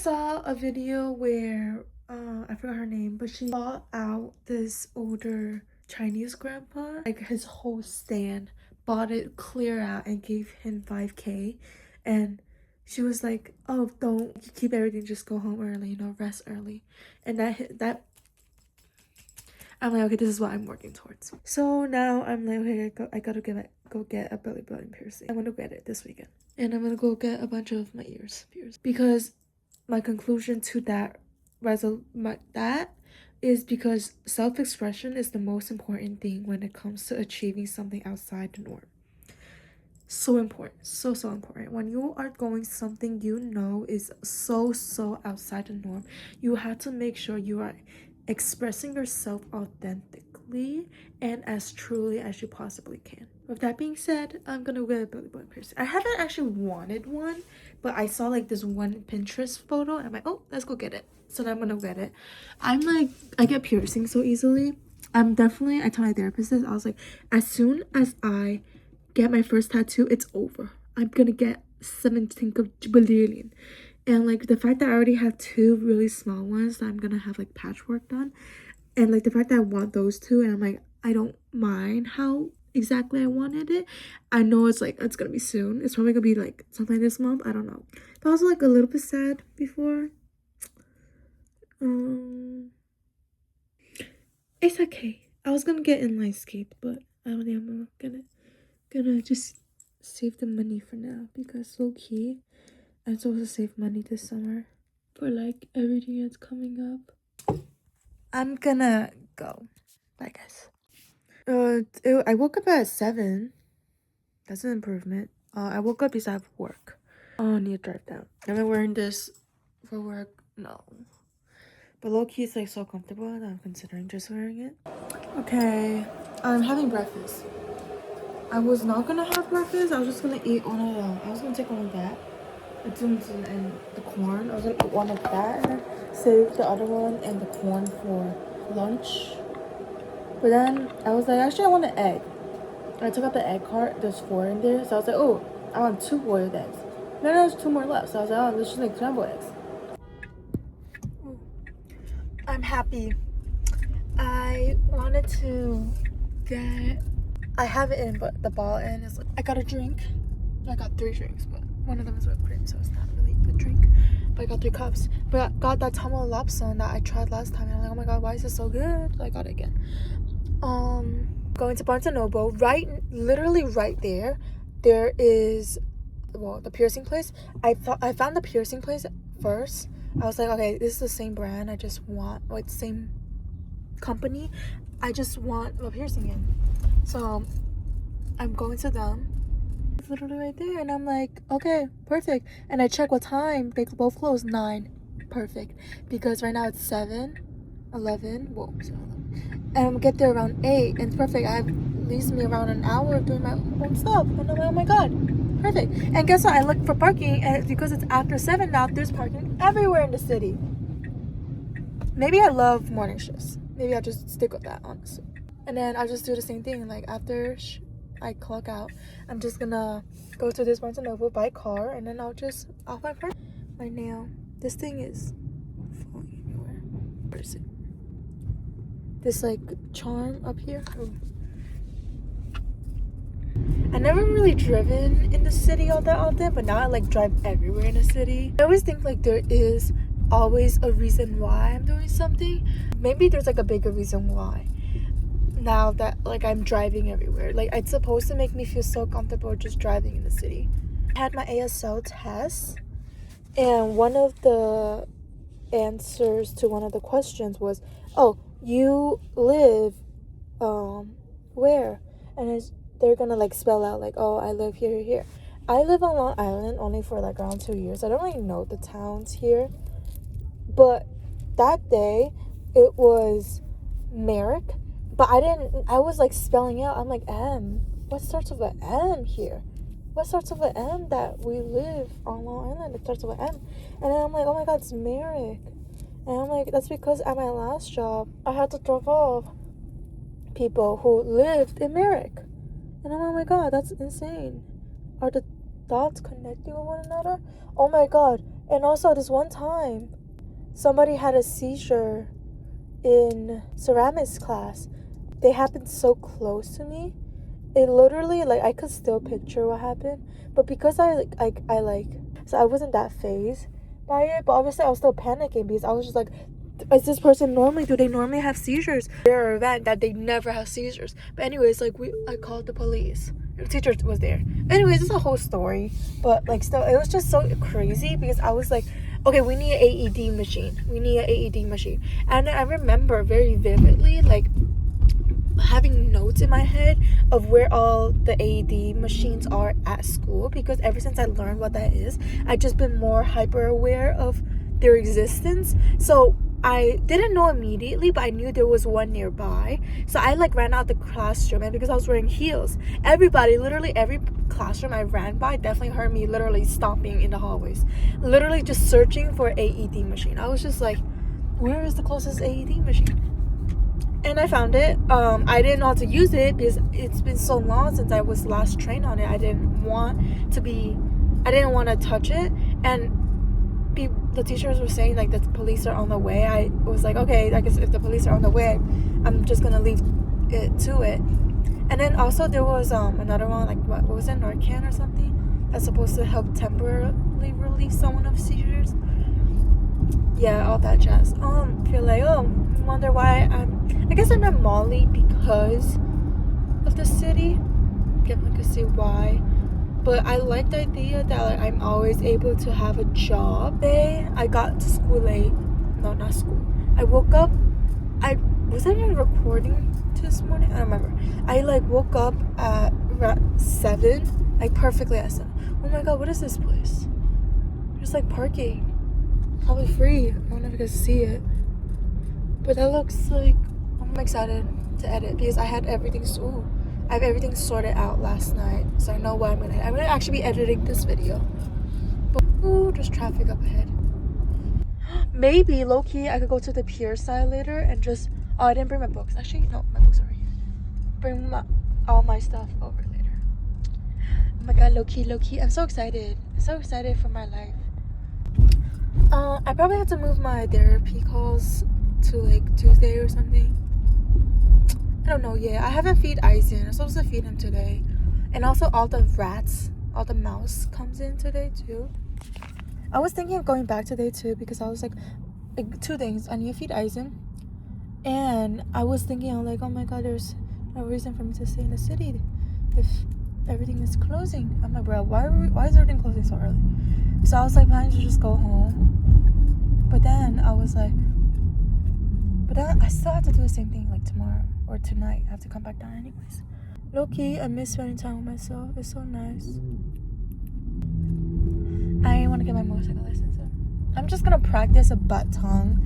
saw a video where I forgot her name, but she bought out this older Chinese grandpa, like his whole stand, bought it clear out and gave him 5K. And she was like, oh, don't keep everything, just go home early, you know, rest early. And that I'm like, okay, this is what I'm working towards. So now I'm like, okay, I gotta go get a belly button piercing. I'm gonna get it this weekend, and I'm gonna go get a bunch of my ears pierced, because my conclusion to that is because self-expression is the most important thing when it comes to achieving something outside the norm. So important, so important. When you are going something you know is so outside the norm, you have to make sure you are expressing yourself authentically and as truly as you possibly can. With that being said, I'm gonna get a belly button piercing. I haven't actually wanted one, but I saw like this one Pinterest photo and I'm like, oh, let's go get it. So then I'm gonna get it. I'm like, I get piercing so easily. I told my therapist this, I was like, as soon as I get my first tattoo, it's over. I'm gonna get 17 billion. And like the fact that I already have two really small ones that I'm gonna have like patchwork done, and like the fact that I want those two, and I'm like, I don't mind how exactly I wanted it. I know it's gonna be soon. It's probably gonna be like sometime this month, I don't know. But I was like a little bit sad before. It's okay. I was gonna get inline skate, but I don't think I'm gonna just save the money for now, because low key I'm supposed to save money this summer for like everything that's coming up. I'm gonna go. Bye guys. I woke up at 7. That's an improvement. I woke up because I have work. Oh, I need to drive down. Am I wearing this for work? No. But low key it's like so comfortable that I'm considering just wearing it. Okay, I'm having breakfast. I was not gonna have breakfast. I was just gonna eat one of them. I was gonna take one of that, and the corn. I was gonna eat one of that and then save the other one and the corn for lunch. But then I was like, actually I want an egg. I took out the egg cart. There's 4 in there, so I was like, oh, I want 2 boiled eggs. Then there's 2 more left, so I was like, oh, let's just make scrambled eggs. I'm happy. I wanted to get, I have it in, but the ball end is like, I got a drink. I got 3 drinks, but one of them is whipped cream, so it's not really a drink. But I got 3 cups. But I got that Tamo Lobson that I tried last time, and I'm like, oh my god, why is it so good? So I got it again. Going to Barnes & Noble, literally right there is, well, the piercing place. I found the piercing place first. I was like, okay, this is the same brand. I just want, like, same company. I just want a piercing in. So I'm going to them. It's literally right there, and I'm like, okay, perfect. And I check what time they both close. 9. Perfect, because right now it's 7, 11. Whoa, and I'm get there around 8, and it's perfect. I leaves me around an hour doing my own stuff, and I'm like, oh my god, perfect. And guess what? I looked for parking, and because it's after 7 now, there's parking everywhere in the city. Maybe I love morning shifts. Maybe I'll just stick with that, honestly. And then I'll just do the same thing. Like after I clock out, I'm just gonna go to this Barnes & Noble, buy a car, and then I'll my park. My nail. This thing is falling everywhere. Where is it? This like charm up here. Ooh. I never really driven in the city all that often, but now I like drive everywhere in the city. I always think like there is always a reason why I'm doing something. Maybe there's like a bigger reason why. Now that like I'm driving everywhere, like it's supposed to make me feel so comfortable just driving in the city. I had my ASL test, and one of the answers to one of the questions was, oh, you live where? And they're gonna like spell out like, oh, I live here. I live on Long Island only for like around 2 years. I don't really know the towns here, but that day it was Merrick. But I was like spelling out, I'm like, M, what starts with an M here? What starts with an M that we live on Long Island? It starts with an M. And then I'm like, oh my god, it's Merrick. And I'm like, that's because at my last job, I had to drop off people who lived in Merrick. And I'm like, oh my god, that's insane. Are the dots connecting with one another? Oh my god. And also this one time, somebody had a seizure in ceramics class. They happened so close to me. It literally, like, I could still picture what happened. But because so I wasn't that phased by it. But obviously I was still panicking because I was just like, is this person do they normally have seizures? Their event that they never have seizures. But anyways, like, I called the police. The teacher was there. Anyways, it's a whole story. But like, still, it was just so crazy because I was like, okay, we need an AED machine. And I remember very vividly, like, having notes in my head of where all the AED machines are at school, because ever since I learned what that is, I've just been more hyper aware of their existence. So I didn't know immediately, but I knew there was one nearby. So I like ran out the classroom, and because I was wearing heels, everybody, literally every classroom I ran by definitely heard me literally stomping in the hallways, literally just searching for AED machine. I was just like, where is the closest AED machine? And I found it. I didn't know how to use it because it's been so long since I was last trained on it. I didn't want to touch it. And the teachers were saying like that the police are on the way. I was like, okay, I guess if the police are on the way, I'm just gonna leave it to it. And then also there was another one, like what was it, Narcan or something, that's supposed to help temporarily relieve someone of seizures. Yeah, all that jazz. Feel like, wonder why I guess I'm at Molly because of the city. Definitely could see why. But I like the idea that like, I'm always able to have a job. I got to school late. No, not school. I woke up. Was I even recording this morning? I don't remember. I like woke up at 7, like perfectly at 7. Oh my god, what is this place? There's like parking. Probably free. I don't know if you guys see it. But that looks like, I'm excited to edit because I have everything sorted out last night, so I know what I'm gonna actually be editing this video. But there's traffic up ahead. Maybe low-key I could go to the pier side later and just, I didn't bring my books. Actually, no, my books are right here. Bring all my stuff over later. Oh my god, low-key, I'm so excited. For my life. I probably have to move my therapy calls to like Tuesday or something. I don't know yet. I haven't feed Eisen. I'm supposed to feed him today. And also all the mouse comes in today too. I was thinking of going back today too because I was like two things. I need to feed Eisen. And I was thinking, I'm like, oh my god, there's no reason for me to stay in the city if everything is closing. I'm like, bro, why is everything closing so early? So I was like planning to just go home. But then I still have to do the same thing like tomorrow or tonight. I have to come back down anyways. Low-key, I miss spending time with myself. It's so nice. I want to get my motorcycle license. I'm just gonna practice a butt tongue,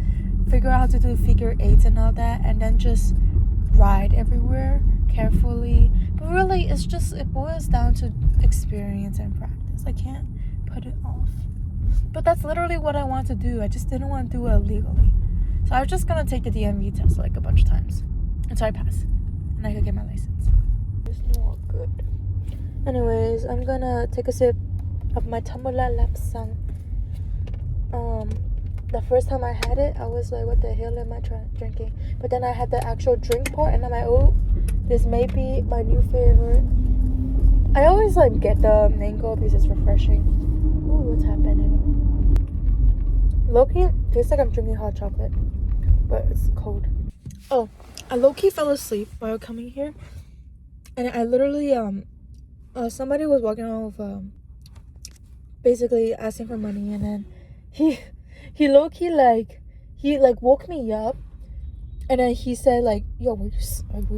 figure out how to do figure eights and all that, and then just ride everywhere carefully. But really, it boils down to experience and practice. I can't put it off. But that's literally what I want to do. I just didn't want to do it illegally. So I was just gonna take the DMV test like a bunch of times until I pass, and I could get my license. It's not good. Anyways, I'm gonna take a sip of my Tamula Lapsang. The first time I had it, I was like, what the hell am I drinking? But then I had the actual drink part, and I'm like, oh, this may be my new favorite. I always like get the mango because it's refreshing. Ooh, what's happening? Low-key tastes like I'm drinking hot chocolate, but it's cold. Oh, I low-key fell asleep while coming here, and I literally somebody was walking off basically asking for money, and then he low-key he woke me up, and then he said like, yo, were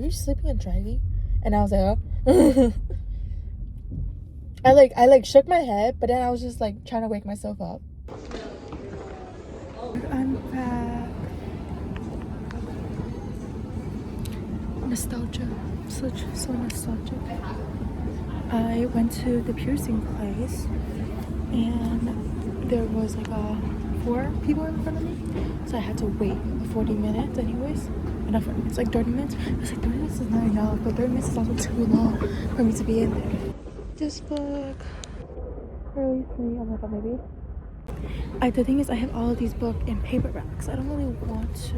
you sleeping and driving? And I was like, oh. I shook my head, but then I was just like trying to wake myself up. I'm back. Nostalgia, so nostalgic. I went to the piercing place, and there was like 4 people in front of me, so I had to wait 40 minutes anyways. Not 40 minutes, like 30 minutes. I was like, 30 minutes is not enough, but 30 minutes is also too long for me to be in there. This book. Early sleep. Oh my god, maybe. The thing is, I have all of these booked in paperbacks. I don't really want to.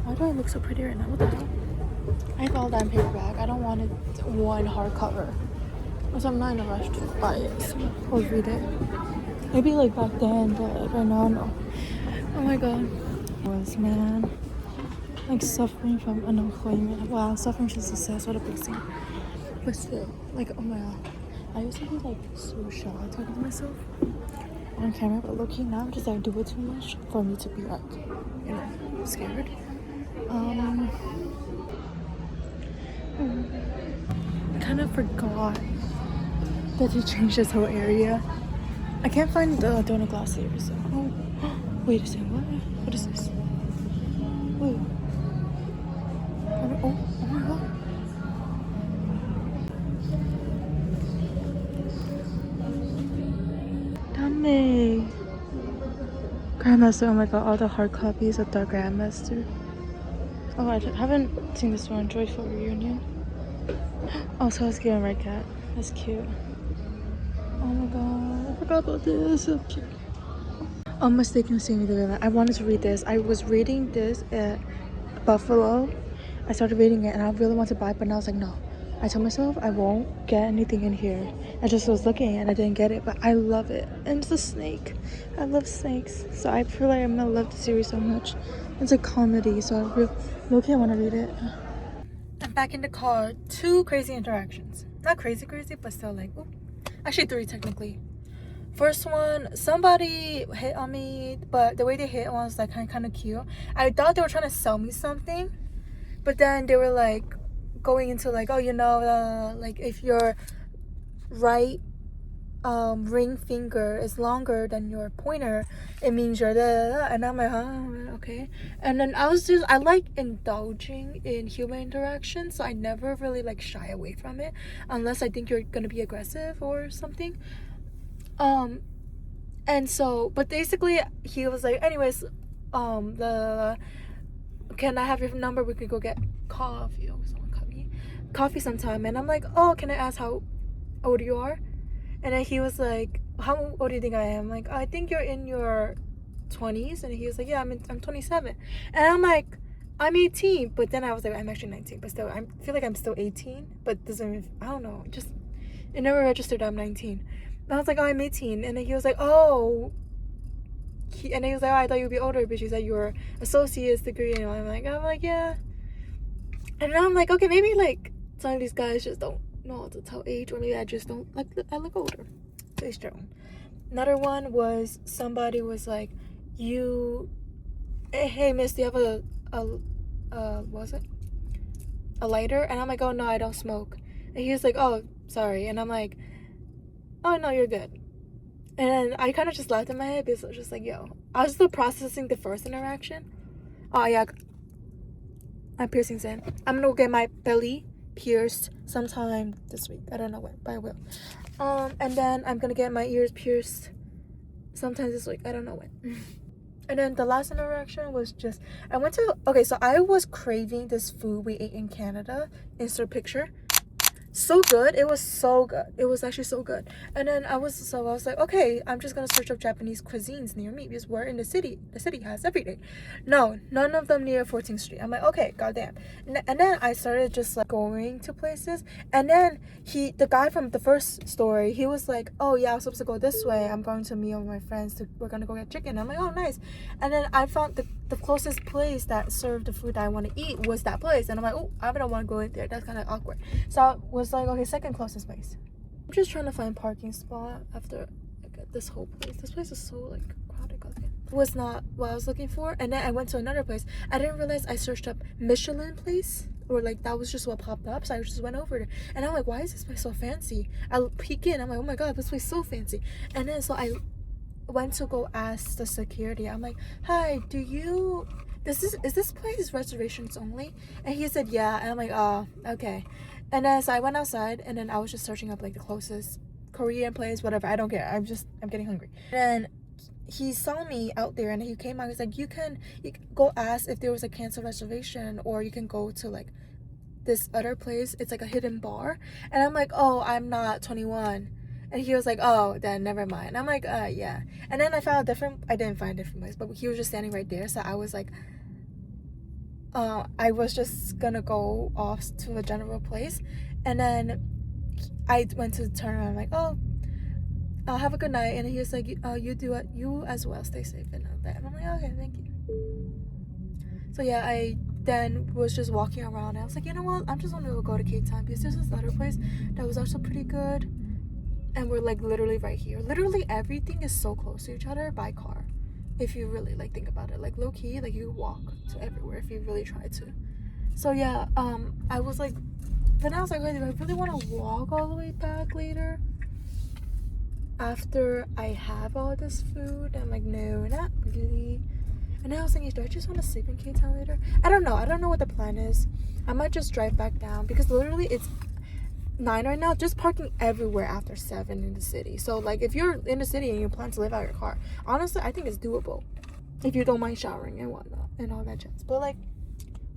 Why do I look so pretty right now? What the hell? I have all that in paperback. I don't want it one hardcover. So I'm not in a rush to buy it, so I'll read it. Maybe like back then, but like right now, no. Oh my god. Man. Like suffering from unemployment. Wow, suffering from success, what a big thing. But still, like, oh my god. I used to be like so shy talking to myself on camera, but low-key now I'm just like do it too much for me to be like, you know, scared. I kind of forgot that they changed this whole area. I can't find the donut glass here, so. Oh, wait a second, what is this? Wait. Oh my god. Dame. Grandmaster, oh my god, all the hard copies of the Grandmaster. Oh, I haven't seen this one, Joyful Reunion. Oh, so I was getting Red Cat. That's cute. Oh my god, I forgot about this. So cute. Mistaken Seeing the Villain. I wanted to read this. I was reading this at Buffalo. I started reading it and I really wanted to buy it, but now I was like, no. I told myself I won't get anything in here. I just was looking and I didn't get it, but I love it. And it's a snake. I love snakes. So I feel like I'm gonna love the series so much. It's a comedy, so I really want to read it. I'm back in the car. 2 crazy interactions. Not crazy, but still like, ooh. Actually 3 technically. First one, somebody hit on me, but the way they hit was like kind of cute. I thought they were trying to sell me something, but then they were like going into like, oh, you know, like if your right ring finger is longer than your pointer, it means you're and I'm like, huh, okay. And then I like indulging in human interaction, so I never really like shy away from it unless I think you're gonna be aggressive or something. And so, but basically he was like, anyways, can I have your number? We could go get coffee. Oh, someone cut me. Coffee sometime. And I'm like, oh, can I ask how old you are? And then he was like, how old do you think I am? Like, I think you're in your 20s. And he was like, yeah, I'm 27. And I'm like, I'm 18. But then I was like, I'm actually 19. But still, I feel like I'm still 18. But doesn't, I don't know. Just, it never registered I'm 19. And I was like, oh, I'm 18. And then he was like, oh. And then he was like, oh, I thought you'd be older, but you said you were associate's degree. And I'm like, yeah. And then I'm like, okay, maybe like some of these guys just don't know how to tell age, or maybe I just don't like, I look older. Please don't. Another one was somebody was like, hey miss, do you have what was it? A lighter? And I'm like, oh no, I don't smoke. And he was like, oh, sorry. And I'm like, oh no, you're good. And then I kind of just laughed in my head because I was just like, yo. I was still processing the first interaction. Oh, yeah. I'm piercings in. I'm going to get my belly pierced sometime this week. I don't know when, but I will. And then I'm going to get my ears pierced sometime this week. I don't know when. And then the last interaction was just, okay, so I was craving this food we ate in Canada. Insert picture. So good. It was so good. It was actually so good. And then I was like, okay, I'm just gonna search up Japanese cuisines near me because we're in the city has everything. No, none of them near 14th Street. I'm like, okay, goddamn. And then I started just like going to places, and then the guy from the first story, he was like, oh yeah, I'm supposed to go this way. I'm going to meet with my friends, we're gonna go get chicken. I'm like, oh nice. And then I found the closest place that served the food that I want to eat was that place, and I'm like, oh, I don't want to go in there, that's kind of awkward. So I was like, okay, second closest place. I'm just trying to find parking spot after like this whole place. This place is so like crowded. It was not what I was looking for. And then I went to another place. I didn't realize I searched up Michelin place, or like that was just what popped up, so I just went over there. And I'm like, why is this place so fancy? I peek in, I'm like, oh my god, this place is so fancy. And then so I went to go ask the security. I'm like, hi, is this place reservations only? And he said yeah. And I'm like, oh, okay. And then so I went outside, and then I was just searching up like the closest Korean place, whatever. I don't care. I'm getting hungry. And then he saw me out there, and he came out. He's like, you can go ask if there was a cancel reservation, or you can go to like this other place. It's like a hidden bar. And I'm like, oh, I'm not 21. And he was like, oh, then never mind. I'm like, yeah. And then I didn't find a different place, but he was just standing right there. So I was like, I was just gonna go off to a general place. And then I went to turn around, like, oh, have a good night. And he was like, you do it, you as well, stay safe and all that. And I'm like, okay, thank you. So yeah, I then was just walking around. And I was like, you know what? I'm just gonna go to Cape Town because there's this other place that was also pretty good. And we're like literally right here. Literally everything is so close to each other by car. If you really like think about it, like low key, like you walk to everywhere if you really try to. So yeah, I was like, then I was like, wait, do I really want to walk all the way back later after I have all this food? I'm like, no, not really. And then I was thinking, do I just want to sleep in Cape Town later? I don't know what the plan is. I might just drive back down because literally it's 9 right now. Just parking everywhere after 7 in the city. So like if you're in the city and you plan to live out your car, honestly I think it's doable if you don't mind showering and whatnot and all that jazz. But like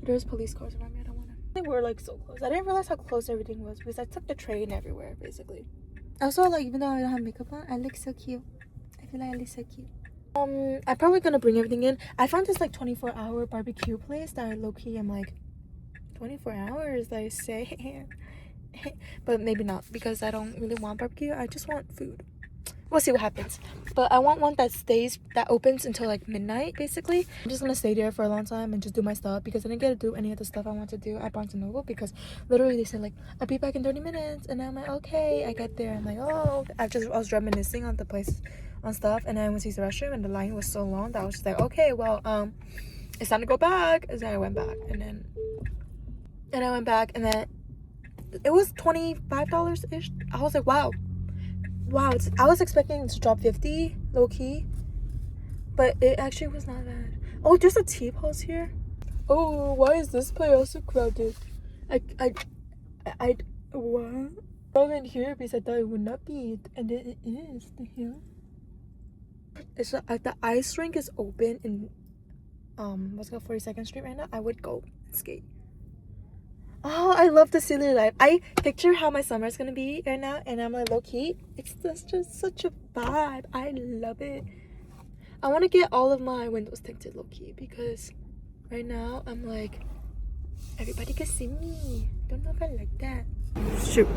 there's police cars around me. I don't want to. I think we're like so close. I didn't realize how close everything was because I took the train everywhere basically. Also, like, even though I don't have makeup on, I look so cute. I feel like I look so cute. I'm probably gonna bring everything in. I found this like 24-hour barbecue place that low-key I'm like, 24 hours I say. But maybe not because I don't really want barbecue. I just want food. We'll see what happens. But I want one that opens until like midnight basically. I'm just gonna stay there for a long time and just do my stuff because I didn't get to do any of the stuff I want to do at Barnes & Noble because literally they said like I'll be back in 30 minutes and I'm like, okay. I get there and I'm like, oh, I was reminiscing on the place on stuff, and then I went to use the restroom and the line was so long that I was just like, okay, well, it's time to go back. And then I went back and then it was $25 ish. I was like, wow, I was expecting to drop 50 low-key, but it actually was not bad. Oh, there's a tea pause here. Oh, why is this place also crowded? I what? I went here because I thought it would not be, and then it is. The hell? It's the ice rink is open in what's it called, 42nd Street right now. I would go skate. Oh, I love the city life. I picture how my summer is gonna be right now, and I'm like, low key, it's just such a vibe. I love it. I want to get all of my windows tinted low key because right now I'm like, everybody can see me. Don't know if I like that. Shoot.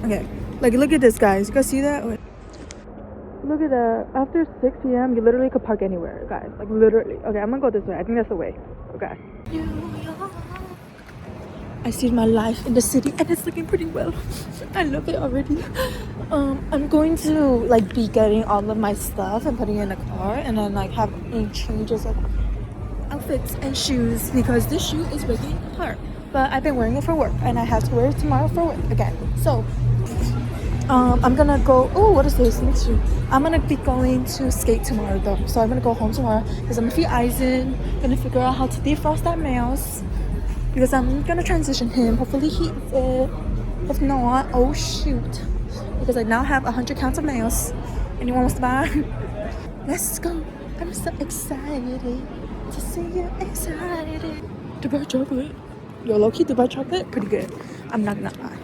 Okay. Like, look at this, guys. You guys see that? Wait. Look at that. After 6 p.m., you literally could park anywhere, guys. Like, literally. Okay, I'm gonna go this way. I think that's the way. Okay. I see my life in the city and it's looking pretty well. I love it already. I'm going to like be getting all of my stuff and putting it in the car and then like having changes of outfits and shoes because this shoe is breaking apart. But I've been wearing it for work and I have to wear it tomorrow for work again. So I'm gonna go. Oh, what is this next shoe? I'm gonna be going to skate tomorrow though. So I'm gonna go home tomorrow because I'm gonna feed Eisen, gonna figure out how to defrost that mouse. Because I'm gonna transition him. Hopefully he eats it. If not, oh shoot. Because I now have 100 counts of nails. Anyone wants to buy? Let's go. I'm so excited to see you excited. Dubai chocolate. Yo, low-key Dubai chocolate, pretty good. I'm not gonna lie.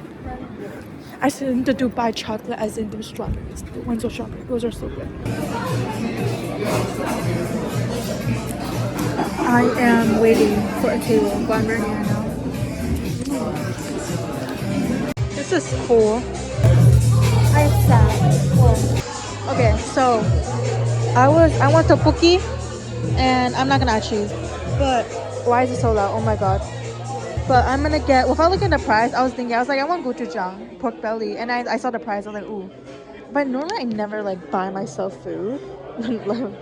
I said the Dubai chocolate as in the strawberries. The ones with strawberries. Those are so good. I am waiting for a table, but I'm right here now. This is cool. I'm sad. Okay, so I want tteokbokki, and I'm not gonna add cheese. But why is it so loud? Oh my god. But I'm gonna get. Without looking at the price, I was like, I want gochujang, pork belly, and I saw the price. I was like, ooh. But normally I never like buy myself food.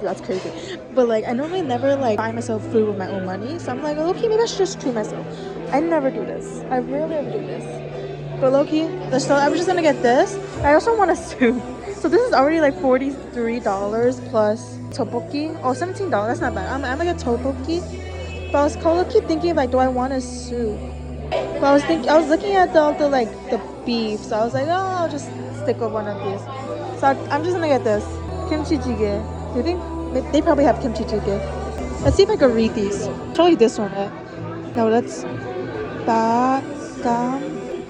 That's crazy. But like I normally never like buy myself food with my own money. So I'm like, okay, maybe I should just treat myself. I never do this. I rarely ever do this. But low-key, so I'm just gonna get this. I also want a soup. So this is already like $43 plus tteokbokki. Oh, $17. That's not bad. I'm gonna get tteokbokki. But I was low-key thinking like, do I want a soup? But I was looking at the beef. So I was like, oh, I'll just stick with one of these. So I'm just gonna get this. Kimchi jjigae. Do you think they probably have kimchi jjigae? Let's see if I can read these. Probably this one, right? No, that's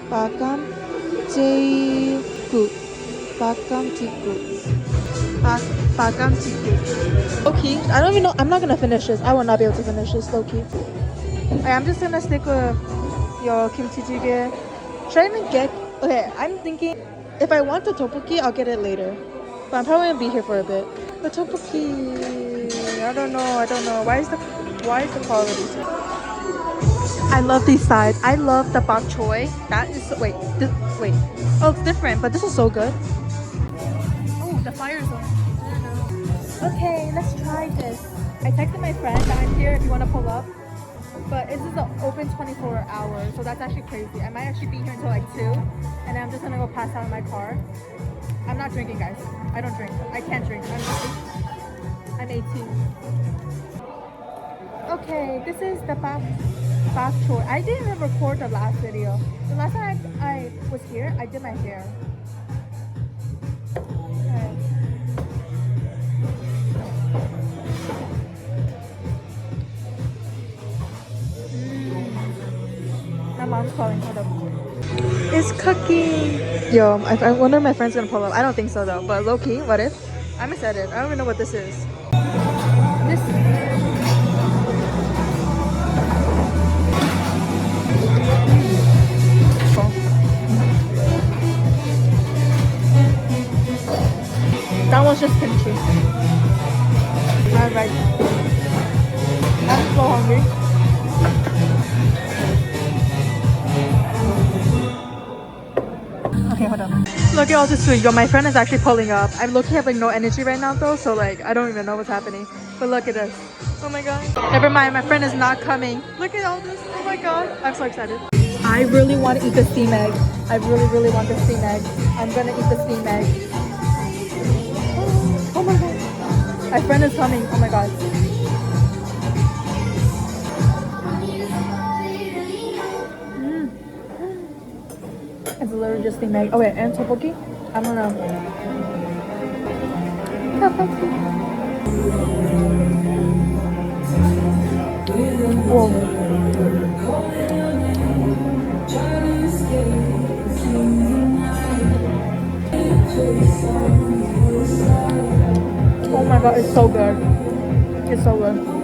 bagam jjaegu. Bakam chiku. Bakam chiku. Low key, I don't even know. I'm not gonna finish this. I will not be able to finish this low key. I'm just gonna stick with your kimchi jjigae. Should I even get? Okay, I'm thinking if I want the tteokbokki, I'll get it later. But I'm probably gonna be here for a bit. The tteokbokki, I don't know. Why is the quality so? I love these sides. I love the bok choy. That is wait. Oh, it's different, but this is so good. Oh, the fire's on. Okay, let's try this. I texted my friend that I'm here if you want to pull up. But this is open 24 hours, so that's actually crazy. I might actually be here until like 2, and then I'm just gonna go pass out in my car. I'm not drinking, guys. I don't drink. I can't drink. I'm 18. Okay, this is the bok choy. I didn't even record the last video. The last time I was here, I did my hair. Okay. My mom's calling. Hold up. It's cooking. Yo, I wonder if my friend's gonna pull up. I don't think so though. But low key, what if? I'm excited. I don't even know what this is. That one's just kimchi. Alright. I'm so hungry. Okay, hold on. Look at all this food. Yo, my friend is actually pulling up. I'm looking having no energy right now though, so like I don't even know what's happening. But look at this. Oh my god. Never mind, my friend is not coming. Look at all this. Oh my god. I'm so excited. I really want to eat the steam egg. I really want the steam egg. I'm gonna eat the steam egg. Oh my god. My friend is coming. Oh my god. It's literally just steam egg. Oh wait, and tteokbokki? I don't know. Whoa. Oh my god, it's so good. It's so good.